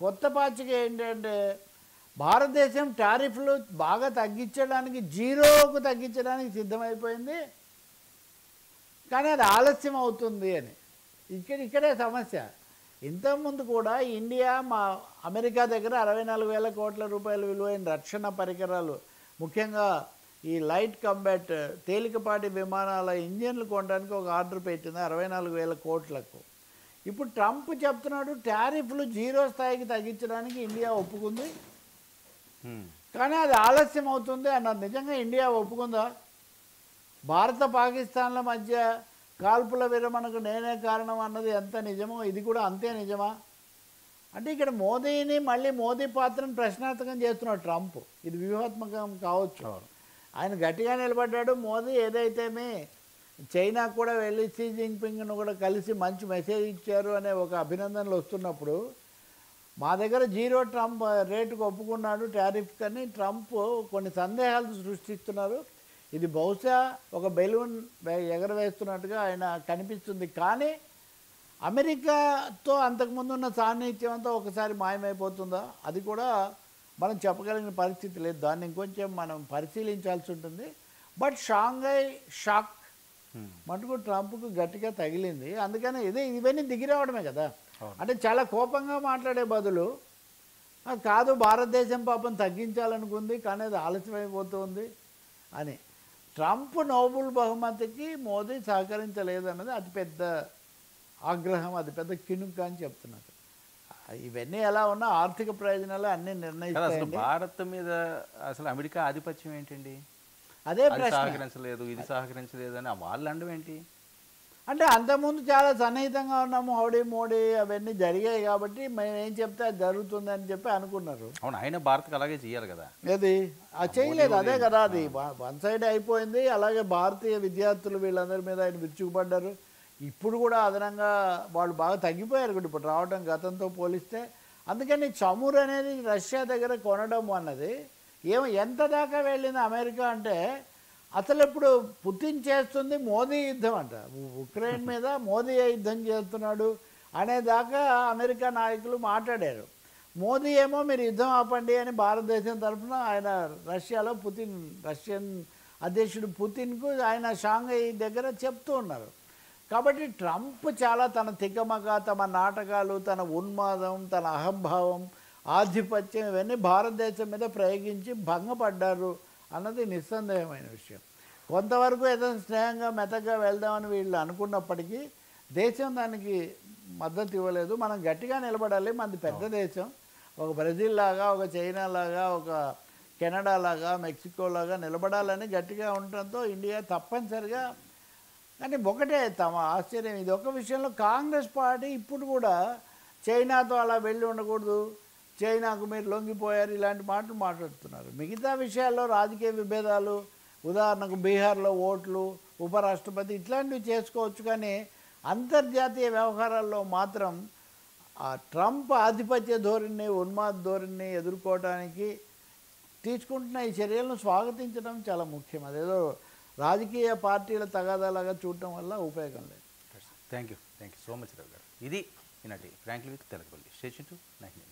కొత్త పాచిక ఏంటంటే భారతదేశం టారిఫ్లు బాగా తగ్గించడానికి జీరోకు తగ్గించడానికి సిద్ధమైపోయింది, కానీ అది ఆలస్యం అవుతుంది అని. ఇక్కడే సమస్య. ఇంతకుముందు కూడా ఇండియా అమెరికా దగ్గర 64,000 కోట్ల రూపాయల విలువైన రక్షణ పరికరాలు, ముఖ్యంగా ఈ లైట్ కంబాట్ తేలికపాటి విమానాల ఇంజన్లు కొనడానికి ఒక ఆర్డర్ పెట్టింది 64,000 కోట్లకు. ఇప్పుడు ట్రంప్ చెప్తున్నాడు టారిఫ్లు జీరో స్థాయికి తగ్గించడానికి ఇండియా ఒప్పుకుంది, కానీ అది ఆలస్యం అవుతుంది అన్నారు. నిజంగా ఇండియా ఒప్పుకుందా? భారత పాకిస్తాన్ల మధ్య కాల్పుల విరమణకు నేనే కారణం అన్నది ఎంత నిజమో ఇది కూడా అంతే నిజమా? అంటే ఇక్కడ మోదీని మళ్ళీ మోదీ పాత్రను ప్రశ్నార్థకం చేస్తున్నాడు ట్రంప్. ఇది వ్యూహాత్మకం కావచ్చు. ఆయన గట్టిగా నిలబడ్డాడు. మోదీ ఏదైతేనే చైనా కూడా వెళ్ళి షీ జిన్పింగ్ను కూడా కలిసి మంచి మెసేజ్ ఇచ్చారు అనే ఒక అభినందనలు వస్తున్నప్పుడు మా దగ్గర జీరో ట్రంప్ రేటుకు ఒప్పుకున్నాడు టారిఫ్, కానీ ట్రంప్ కొన్ని సందేహాలు సృష్టిస్తున్నారు. ఇది బహుశా ఒక బెలూన్ ఎగరవేస్తున్నట్టుగా ఆయన కనిపిస్తుంది. కానీ అమెరికాతో అంతకుముందు ఉన్న సాన్నిహిత్యం అంతా ఒకసారి మాయమైపోతుందా? అది కూడా మనం చెప్పగలిగిన పరిస్థితి లేదు. దాన్ని ఇంకొంచెం మనం పరిశీలించాల్సి ఉంటుంది. బట్ షాంఘై షాక్ మటుకు ట్రంప్కు గట్టిగా తగిలింది. అందుకని ఇవన్నీ దిగిరావడమే కదా. అంటే చాలా కోపంగా మాట్లాడే బదులు కాదు భారతదేశం పాపం తగ్గించాలనుకుంది కానీ అది ఆలస్యమైపోతుంది అని. ట్రంప్ నోబెల్ బహుమతికి మోదీ సహకరించలేదన్నది అతిపెద్ద ఆగ్రహం, అతిపెద్ద కినుక అని చెప్తున్నారు. ఇవన్నీ ఎలా ఉన్నా ఆర్థిక ప్రయోజనాలు అన్నీ నిర్ణయిస్తాయి. భారత్ మీద అసలు అమెరికా ఆధిపత్యం ఏంటండి? అదే సహకరించలేదు, ఇది సహకరించలేదు అని వాళ్ళు అనడం ఏంటి? అంటే అంతకుముందు చాలా సన్నిహితంగా ఉన్నాము, హౌడీ మోడీ అవన్నీ జరిగాయి కాబట్టి మేము ఏం చెప్తే అది జరుగుతుందని చెప్పి అనుకున్నారు. అవును, ఆయన భారత్కి అలాగే చేయాలి కదా. అది చేయలేదు, అదే కదా, అది వన్ సైడ్ అయిపోయింది. అలాగే భారతీయ విద్యార్థులు వీళ్ళందరి మీద ఆయన విరుచుకుపడ్డారు. ఇప్పుడు కూడా అదనంగా వాళ్ళు బాగా తగ్గిపోయారు కూడా ఇప్పుడు రావడం గతంతో పోలిస్తే. అందుకని చమురు అనేది రష్యా దగ్గర కొనడం అన్నది ఎంత దాకా వెళ్ళింది అమెరికా అంటే అసలు ఇప్పుడు పుతిన్ చేస్తుంది మోదీ యుద్ధం అంట, ఉక్రెయిన్ మీద మోదీ యుద్ధం చేస్తున్నాడు అనేదాకా అమెరికా నాయకులు మాట్లాడారు. మోదీ ఏమో మీరు యుద్ధం ఆపండి అని భారతదేశం తరఫున ఆయన రష్యాలో రష్యన్ అధ్యక్షుడు పుతిన్కు ఆయన షాంఘై దగ్గర చెప్తూ ఉన్నారు. కాబట్టి ట్రంప్ చాలా తన తికమక, తమ నాటకాలు, తన ఉన్మాదం, తన అహంభావం, ఆధిపత్యం ఇవన్నీ భారతదేశం మీద ప్రయోగించి భంగపడ్డారు అన్నది నిస్సందేహమైన విషయం. కొంతవరకు ఏదో స్నేహంగా మెతగా వెళ్దామని వీళ్ళు అనుకున్నప్పటికీ దేశం దానికి మద్దతు ఇవ్వలేదు. మనం గట్టిగా నిలబడాలి, మనది పెద్ద దేశం, ఒక బ్రెజిల్ లాగా, ఒక చైనా లాగా, ఒక కెనడా లాగా, మెక్సికో లాగా నిలబడాలని గట్టిగా ఉండటంతో ఇండియా తప్పనిసరిగా. కానీ ఒకటే తమ ఆశ్చర్యం, ఇది ఒక విషయంలో కాంగ్రెస్ పార్టీ ఇప్పుడు కూడా చైనాతో అలా వెళ్ళి ఉండకూడదు, చైనాకు మీరు లొంగిపోయారు ఇలాంటి మాటలు మాట్లాడుతున్నారు. మిగతా విషయాల్లో రాజకీయ విభేదాలు, ఉదాహరణకు బీహార్లో ఓట్లు, ఉపరాష్ట్రపతి ఇట్లాంటివి చేసుకోవచ్చు, కానీ అంతర్జాతీయ వ్యవహారాల్లో మాత్రం ఆ ట్రంప్ ఆధిపత్య ధోరణిని, ఉన్మాద ధోరణిని ఎదుర్కోవడానికి తీసుకుంటున్న ఈ చర్యలను స్వాగతించడం చాలా ముఖ్యం. అదేదో రాజకీయ పార్టీల తగాదాలాగా చూడటం వల్ల ఉపయోగం లేదు. థ్యాంక్ యూ సో మచ్ రావు గారు. ఇది ఈనాటి frankly with Telakapalli. Station to 9.